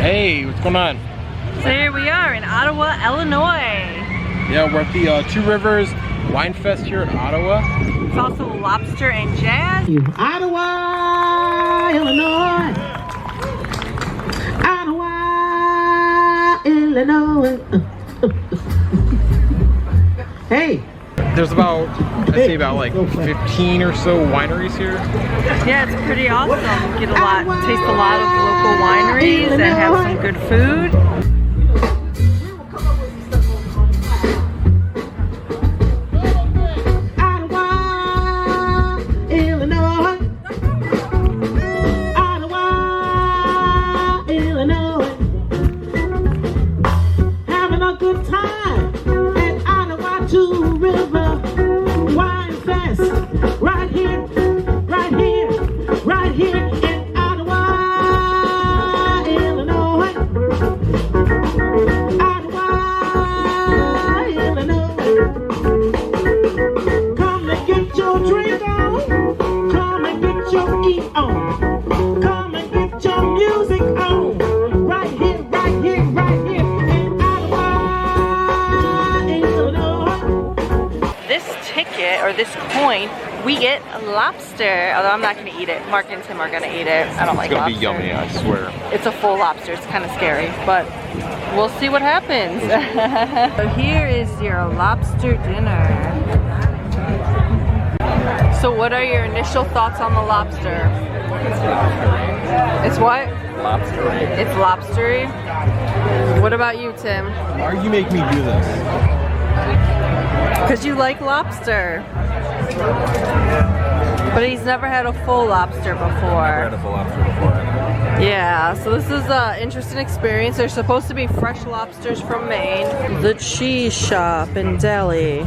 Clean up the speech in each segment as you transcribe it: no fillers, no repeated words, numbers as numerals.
Hey, what's going on? So here we are in Ottawa, Illinois. Yeah, we're at the Two Rivers Wine Fest here in Ottawa. It's also lobster and jazz. Ottawa, Illinois. Ottawa, Illinois. Hey. There's about, I'd say about like 15 or so wineries here. Yeah, it's pretty awesome. Get a lot, taste a lot of local wineries and have some good food. This coin, we get lobster. Although I'm not gonna eat it. Mark and Tim are gonna eat it. I don't like lobster. It's gonna be yummy, I swear. It's a full lobster. It's kind of scary, but we'll see what happens. So here is your lobster dinner. So what are your initial thoughts on the lobster? It's what? Lobstery. It's lobstery. What about you, Tim? Why do you make me do this? Because you like lobster. But he's never had a full lobster before. Never had a full lobster before. Yeah, so this is an interesting experience. There's supposed to be fresh lobsters from Maine. The cheese shop in Delhi.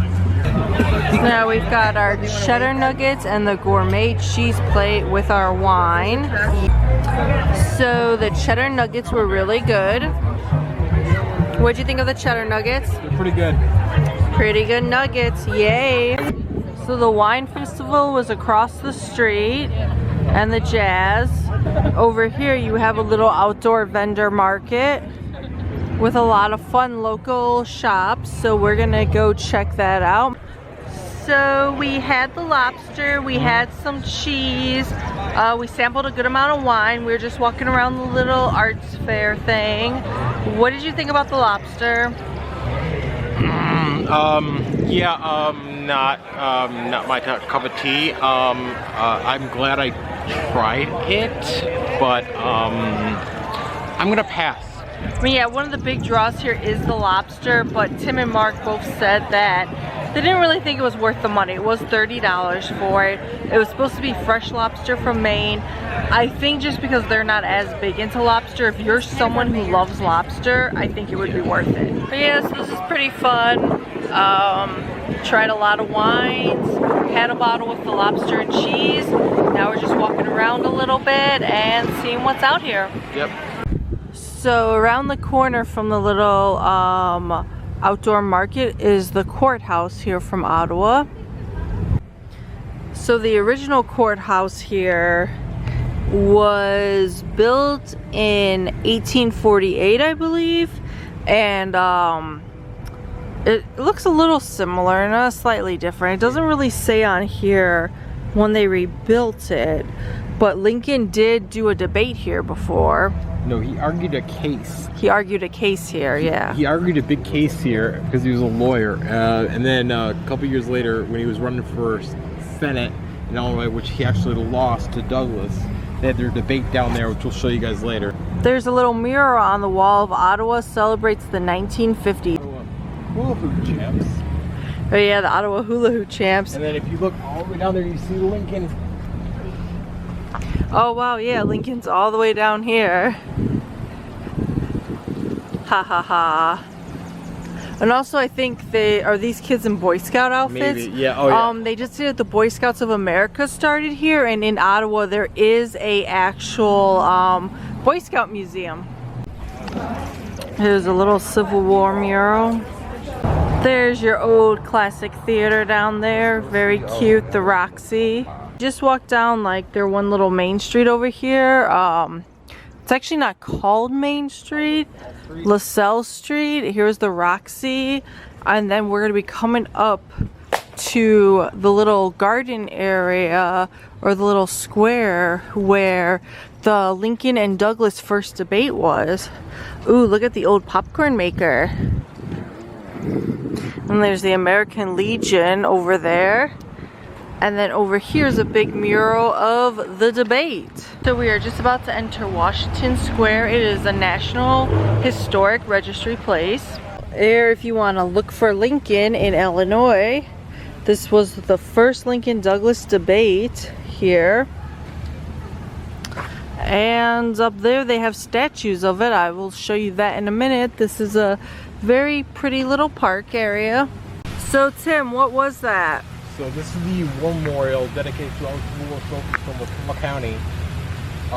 Now we've got our cheddar nuggets and the gourmet cheese plate with our wine. So the cheddar nuggets were really good. What'd you think of the cheddar nuggets? They're pretty good. Pretty good nuggets, yay! So the wine festival was across the street and the jazz. Over here you have a little outdoor vendor market with a lot of fun local shops. So we're gonna go check that out. So we had the lobster, we had some cheese, we sampled a good amount of wine. We were just walking around the little arts fair thing. What did you think about the lobster? Not my cup of tea. I'm glad I tried it, but I'm gonna pass. I mean, yeah, one of the big draws here is the lobster, but Tim and Mark both said that they didn't really think it was worth the money. It was $30 for it. It was supposed to be fresh lobster from Maine. I think just because they're not as big into lobster, if you're someone who loves lobster, I think it would be worth it. But yeah, so this is pretty fun. Tried a lot of wines, had a bottle with the lobster and cheese. Now we're just walking around a little bit and seeing what's out here. Yep. So around the corner from the little outdoor market is the courthouse here from Ottawa. So the original courthouse here was built in 1848, I believe, and it looks a little similar and slightly different. It doesn't really say on here when they rebuilt it, but Lincoln did do a debate here before. No, he argued a case. He argued a case here, yeah. He argued a big case here because he was a lawyer. And then a couple years later, when he was running for Senate in Illinois, which he actually lost to Douglas, they had their debate down there, which we'll show you guys later. There's a little mirror on the wall of Ottawa, celebrates the 1950s. Hula hoop champs. Oh yeah, the Ottawa hula hoop champs. And then if you look all the way down there, you see Lincoln. Oh wow, yeah, Lincoln's all the way down here. Ha ha ha. And also I think these kids in Boy Scout outfits. Maybe, yeah, oh yeah. They just did the Boy Scouts of America started here, and in Ottawa there is a actual Boy Scout museum. Here's a little Civil War mural. There's your old classic theater down there, very cute, the Roxy. Just walk down like their one little main street over here. It's actually not called Main Street. LaSalle Street. Here's the Roxy. And then we're going to be coming up to the little garden area or the little square where the Lincoln and Douglas first debate was. Ooh, look at the old popcorn maker. And there's the American Legion over there. And then over here is a big mural of the debate. So we are just about to enter Washington Square. It is a National Historic Registry place. There, if you want to look for Lincoln in Illinois. This was the first Lincoln-Douglas debate here. And up there they have statues of it. I will show you that in a minute. This is a very pretty little park area. So Tim, what was that? So this is the war memorial dedicated to all the war soldiers from Ottawa County. Who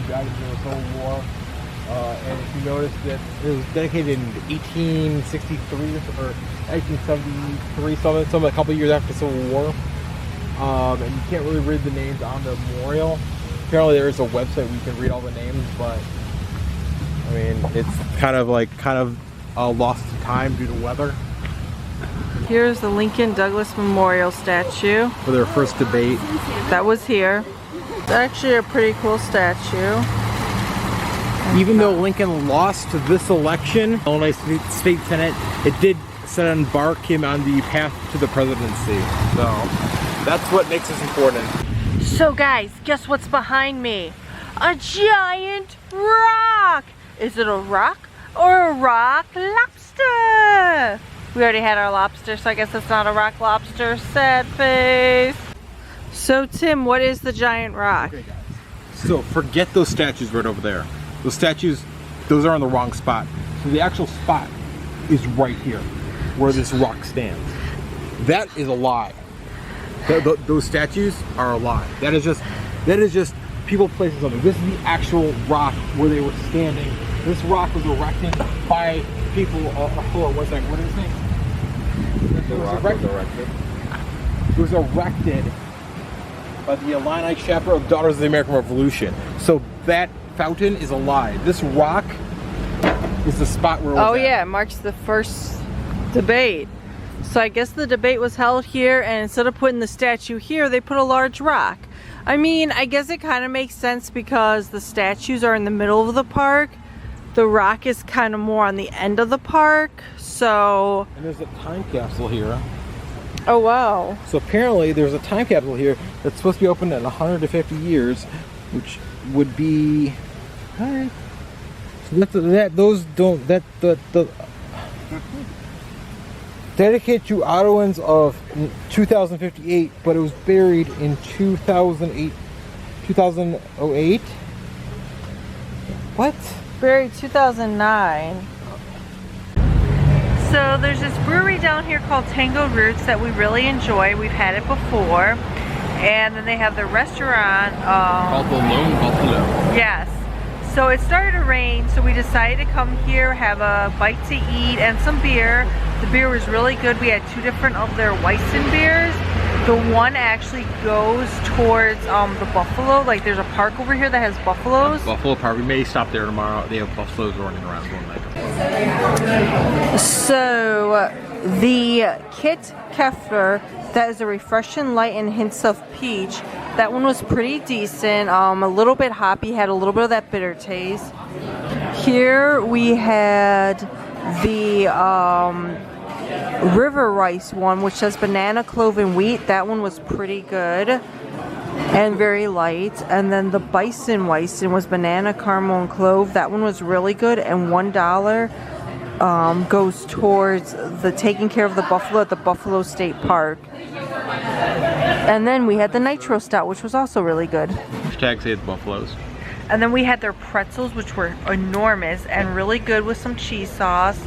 died in the Civil War. And if you notice that it was dedicated in 1863 or 1873, something a couple years after the Civil War. And you can't really read the names on the memorial. Apparently there is a website where you can read all the names, but I mean it's kind of lost to time due to weather. Here's the Lincoln Douglas Memorial statue For their first debate. that was here. It's actually a pretty cool statue. Even though Lincoln lost this election, Illinois State Senate, it did set embark him on the path to the presidency. So that's what makes this important. So guys, guess what's behind me? A giant rock! Is it a rock or a rock lobster? We already had our lobster, so I guess it's not a rock lobster. Sad face. So Tim, what is the giant rock? Okay, guys. So forget those statues right over there. Those statues, those are in the wrong spot. So the actual spot is right here, where this rock stands. That is a lie. Those statues are a lie. That is just people placing something. This is the actual rock where they were standing. This rock was erected by people. Hold on one second. What did it say? It was erected by the Illini chapter of Daughters of the American Revolution. So that fountain is a lie. This rock is the spot where it was Oh at. yeah, it marks the first debate. So I guess the debate was held here, and instead of putting the statue here, they put a large rock. I mean, I guess it kind of makes sense because the statues are in the middle of the park. The rock is kind of more on the end of the park, so... And there's a time capsule here. Oh wow. So apparently there's a time capsule here that's supposed to be open in 150 years, which would be... Alright. So dedicated to Ottawans of 2058, but it was buried in 2008. What? Buried 2009. So there's this brewery down here called Tango Roots that we really enjoy. We've had it before. And then they have the restaurant. Called the Lone Buffalo. Yes. So it started to rain, so we decided to come here, have a bite to eat and some beer. The beer was really good. We had two different of their Weissen beers. The one actually goes towards the buffalo. Like there's a park over here that has buffaloes. Buffalo Park. We may stop there tomorrow. They have buffaloes running around one night. So the Kit Kefir, that is a refreshing light and hints of peach. That one was pretty decent. A little bit hoppy, had a little bit of that bitter taste. Here we had the River Rice one, which says banana, clove, and wheat. That one was pretty good and very light. And then the Bison Weissen was banana, caramel, and clove. That one was really good, and $1 goes towards the taking care of the buffalo at the Buffalo State Park. And then we had the Nitro Stout, which was also really good. Hashtag save the buffaloes. And then we had their pretzels, which were enormous and really good with some cheese sauce.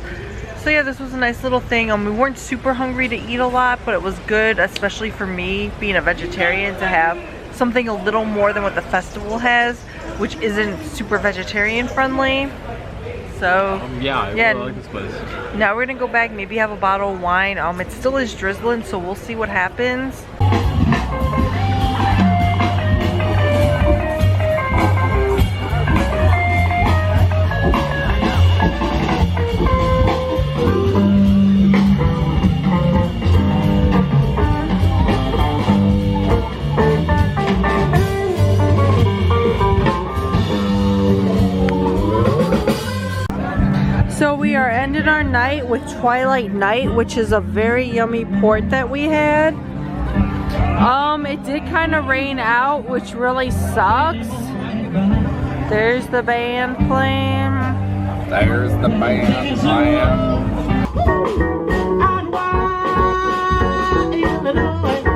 So yeah, this was a nice little thing. We weren't super hungry to eat a lot, but it was good, especially for me, being a vegetarian, to have something a little more than what the festival has, which isn't super vegetarian friendly. So yeah, I really like this place. Now we're gonna go back, maybe have a bottle of wine. It still is drizzling, so we'll see what happens. we are ending our night with Twilight Night, which is a very yummy port that we had. It did kind of rain out, which really sucks. There's the band playing. There's the band playing. Ottawa, Illinois.